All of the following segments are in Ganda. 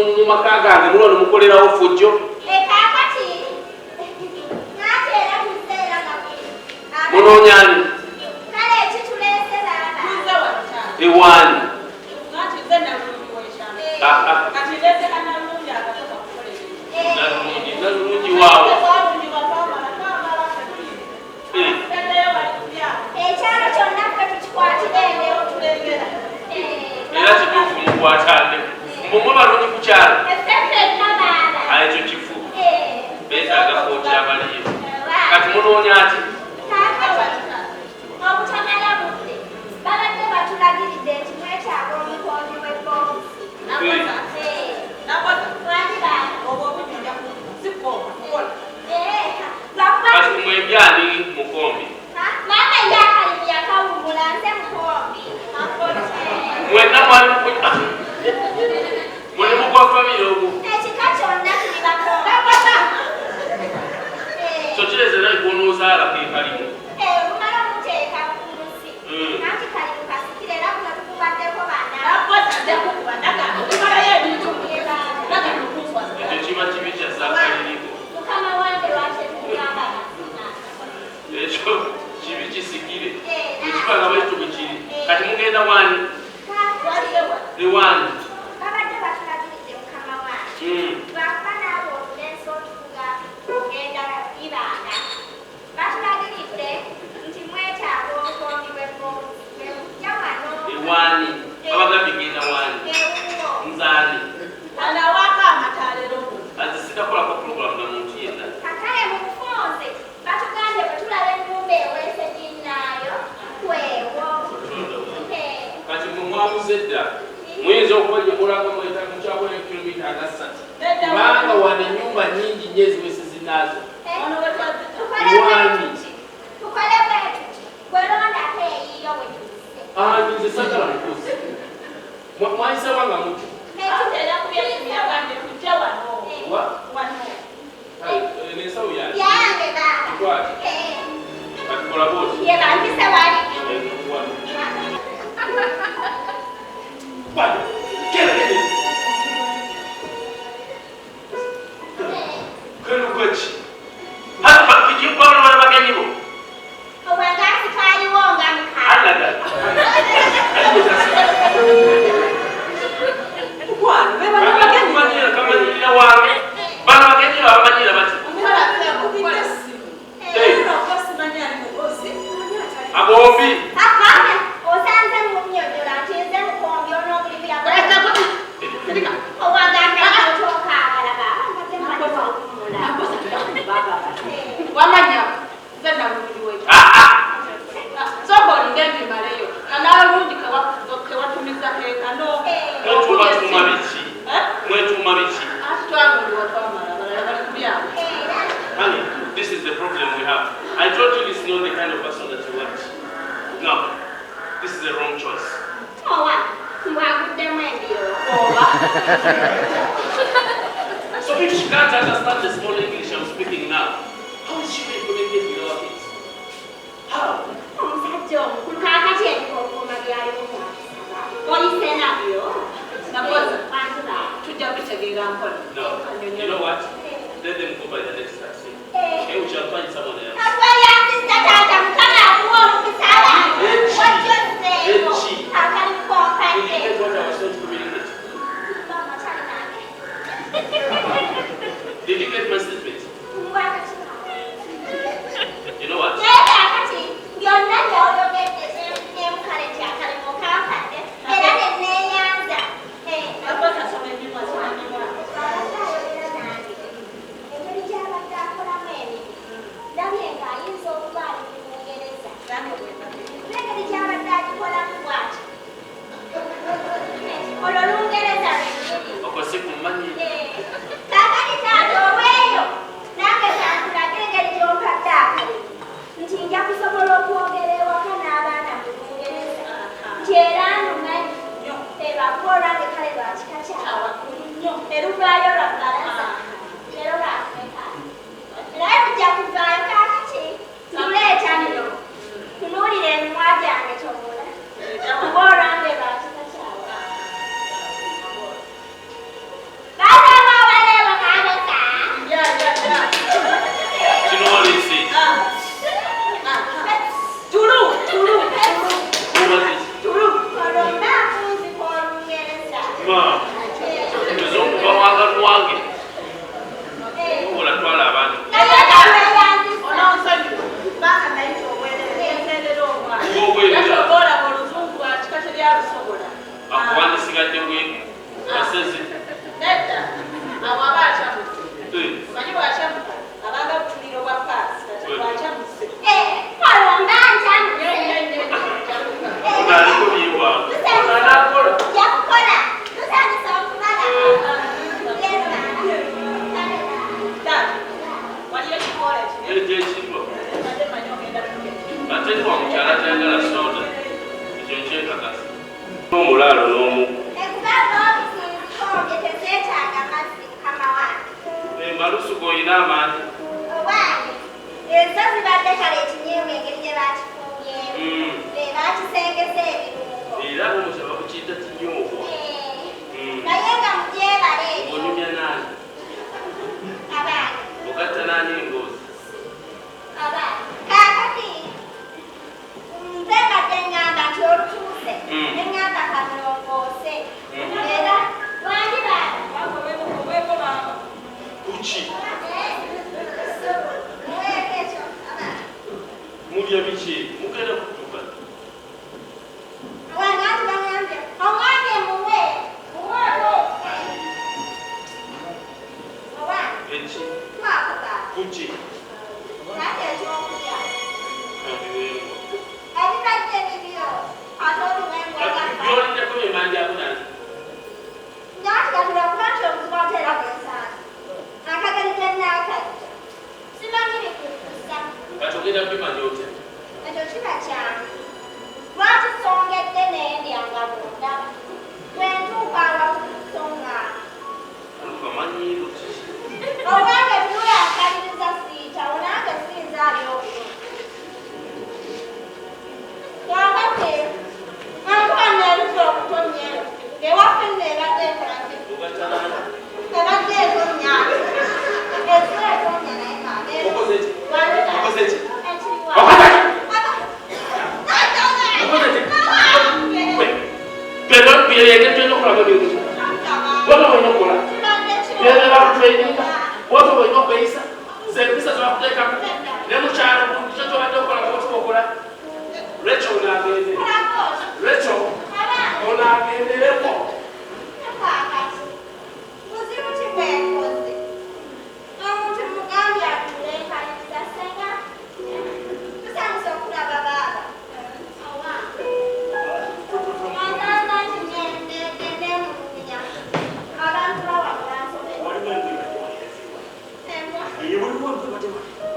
mu maka gange mulwana mukolerawo fujjo. Munonyani. Ewani. Nalungi waawo. Era kituufu mukwatane. Mbumwe balungi ku kyalo. Ekyo kifu. Beetaaga kooti abaliyo. Kati munoonya ati? Kati mwembyani mukombi. Mwena mwali muli mugwafa birogo. So kirezera ikunuuzaala ke kalimu. Ekyo kiba kibi kyasakaliriko. Ekyo kibi kisikire. Ekifanga bwetu bwe kiri. Kati mugenda wani? Ewani. Ewani. Abagambye genda wani. Nzani. Azisitakola kwa program na muntu yenna. Kati mumwabuzedda muyinza okubajja mulanga mwetaaga mukyawona kilomita nga 3 kubanga wana ennyumba nyingi nnyo eziwese zinaazo. Nze sagala mukozi mwayisa wanga muti nensawo yange katikola boti kelukoki kijibwana bana bagenyi bo kamanyirira wange bana bagenyi babamanyira bati abombi mwetuma biki? Honey, this is the problem we have. I told you this is not the kind of person that you want. No, this is the wrong choice. So if she can't understand the small English I'm speaking now, how is she going to communicate with our kids? How? No, you know what? Let them go by the next taxi. Okay, we shall find someone else. Did you get my statement? N'omulaalo n'omu. Malusu g'olina amaanyi. Ezo zibadde kale ekinyeebwa engeri gye bakifuuyeemu. Baakisengesa ebirungo. Era omusaba bakiyita kinyoobwa. Naye nga mugyebala ekyo. Onyumya naani? Abaana. Ogatta naani emboozi? Abaana. Kaakati nze mbadde ngamba nti olutuuse. Ne ngamba kamulongoose. Era lwali baana. Kuki? Mulya biki? Mugenda kutuuka. Omwami muwe. Eki? Twakuba. Kuki? Nate ekyokulya. Ebiwengo. Ebibadde bibyo. Ate obiwengo byoliddeko bye manja bunani. Nyakigatula kuba nti obuzibu ateera bwensaani. Akageri gye nnaakajja. Simanyi bikukusa. Kati ogenda kubimanya otya? Ekyo kiba kyange. Lwaki songedde n'endya nga bunda. Bwe ntuuka awakusonga. Amanyiiro ki? Obwange tuwe akaliriza siitawo nange siyinza abyobyo. Kakati ankuba neeruza okutonnyero. Ewaffe nno ebadde ekolaki. Ebadde etonnya. Ezira etonnya naye kabe. Okoze ki? Okoze ki? Ekiriwa. Engeri gy'okola by'okola. Wano olina okukola. Byonna bakutweyininga. Wano olina okweyisa. Zempisa zebakuteekamu. Ne mukyalo kyo kyobadde okola bw'otuba okola. Lwekyo onaagende. Lwekyo onaagendereko. Muzibu ki bwekoze? Omuntu mugambye atule enkaliriza senga. Tusanyusa okulaba baaba.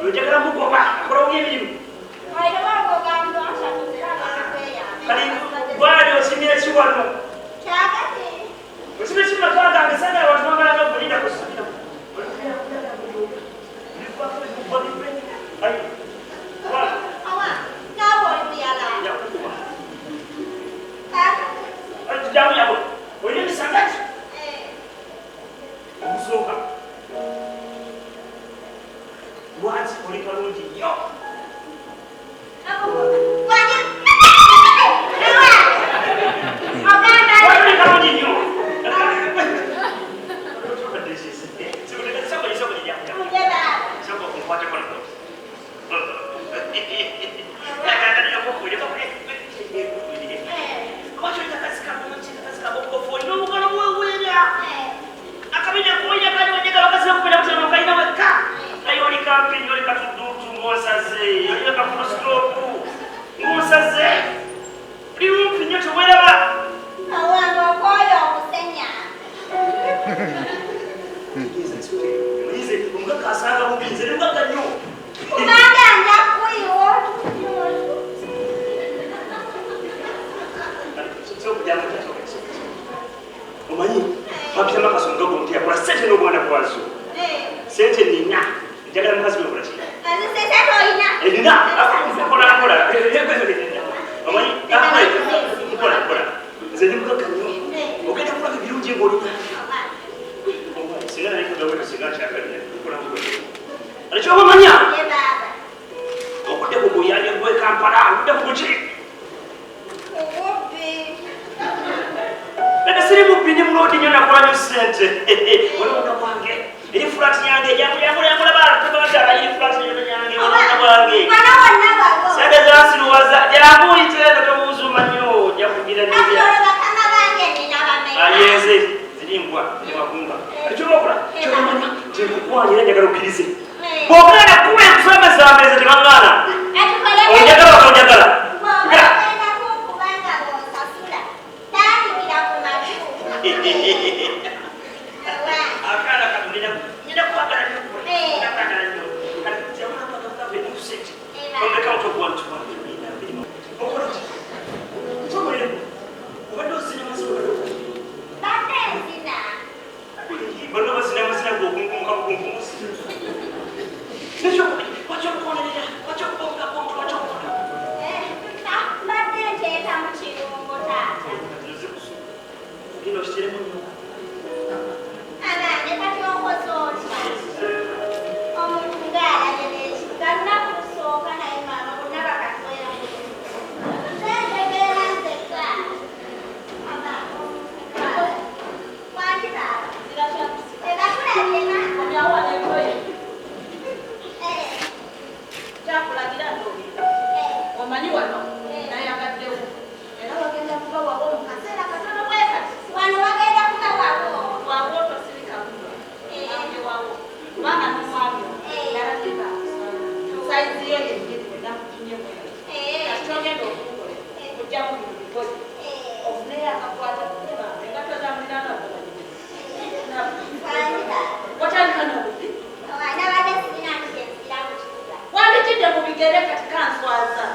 Oyagala mugoba akolawo emirimu. Kali bwali osimira ki wano? Osimira ki maka gange sanga abantu bamalanga bulinda kusimira. Jamu yabo. Oyina emisanga ki? Omusooka. Lwaki oli kalungi nnyo? Oli kalungi nnyo. Size yo yenyewe na kutumia mwenyewe. Kachonge ndo kule. Kujamu mikono. Oflea akafuata kutoka. Ngatoza mlana kwa. Na wacha nikana upi? Wana wale sina kile kuchukua. Wale tinde kubigere katika answaza.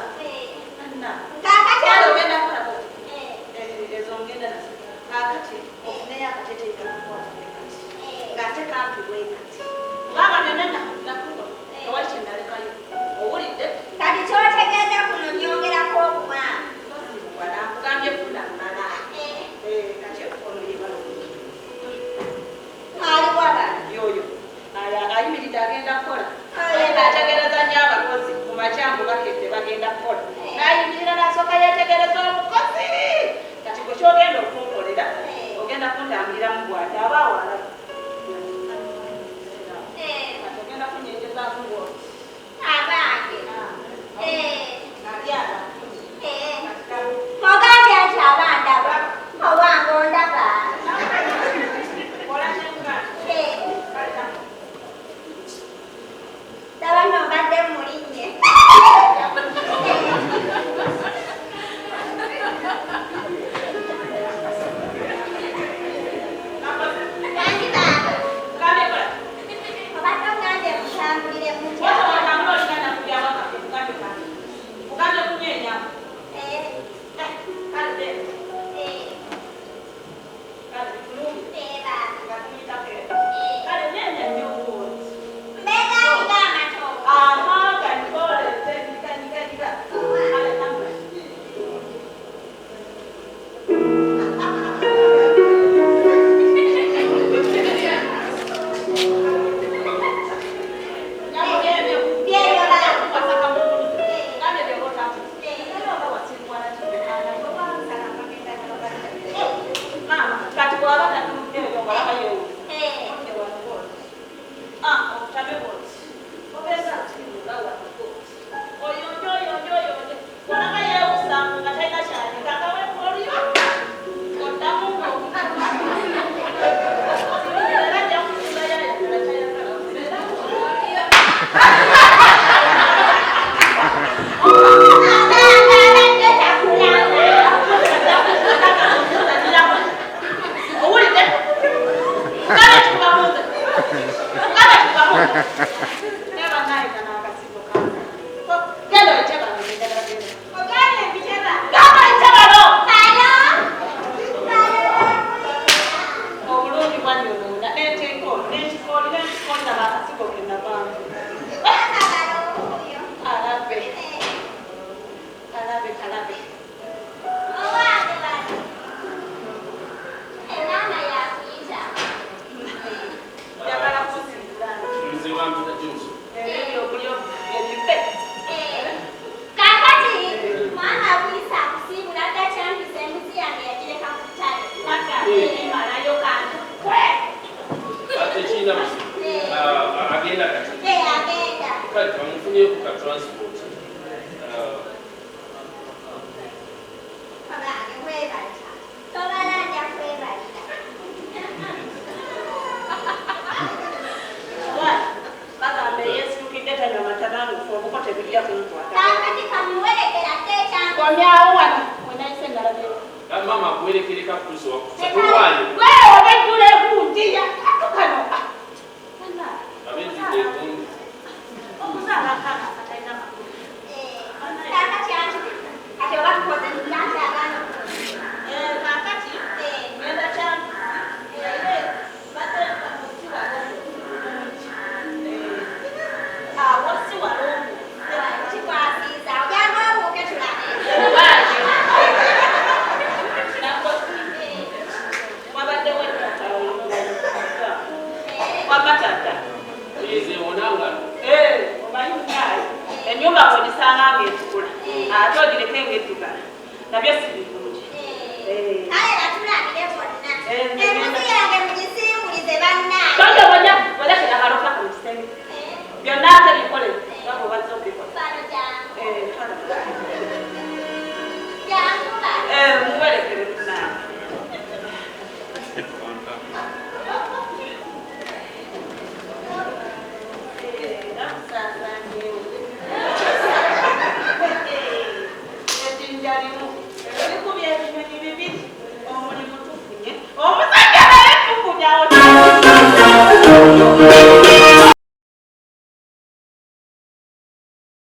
Anna. Kaka Yalo wenda kwa. Ezongenda na. Akati oflea katete ikakuwa. Gateka mpiweka. Baba nenda nakuwa. Wacha ndalekayo. Owulide. kati kyotegeeza kuno nyongerako okuma. Wala kugambye kula mala. Kati ono yebalo. Ali bwaba. Yoyo. Ayimiridde agenda kukola. Ategereza nnyo abakozi mu makyambu bakedde bagenda kukola. Nayimirira n'asooka yeetegereza omukozi. Kati gwe kyogenda okunkolera ogenda kundambuliramu bw'ati aba awala. Kati ogenda kunyenjezaamu bw'oti. Abange. Abyala. Ogambye nti abandaba owange ondaba. Kola kyemugamba. Daba n'obadde mulinnye. Kandi baba. Kale kola. Obadde ogambye mutambulire mutya. Watu watambula oliganda kulya waka kugambe kati. Kugambe kunyenya. Kale de. Kale kulungi. Ngakumita ke. Kale nyenya nnyo bwoti. Mbega nga amatovu. Aha kati kole nika. Kale tambula. Mama kuelekeleka kuzo. Sakuwayo. Wewe wabekule kundia. Atukano. Sana. Abenzi kundi. Omuzala kana kataina makulu. Kakati anti. Ate wakukoze nyanza abana. Kakati. Ngenda changu. Bateka musiwa longo. Wasiwa longo. Chikwasiza. Ojanga obuke tulane. Baje. Wabadde wetata olunga. Wabatata. Eze onanga. Omayungayo. Ennyumba bw'ogisanga ng'etukula. Ate ogireke ng'eddugala. Nabyo si birungi. Kale batulabire bonna. Embuzi yange mugisimbulize bannange. Tonde walekera akalopa ku kisenge. Byonna ate bikole. Babo bazze okubikola. Fano jangu. Fano. Jangu kale. Muwerekere munnange. Namusaasaanyeewo. ejjinja limu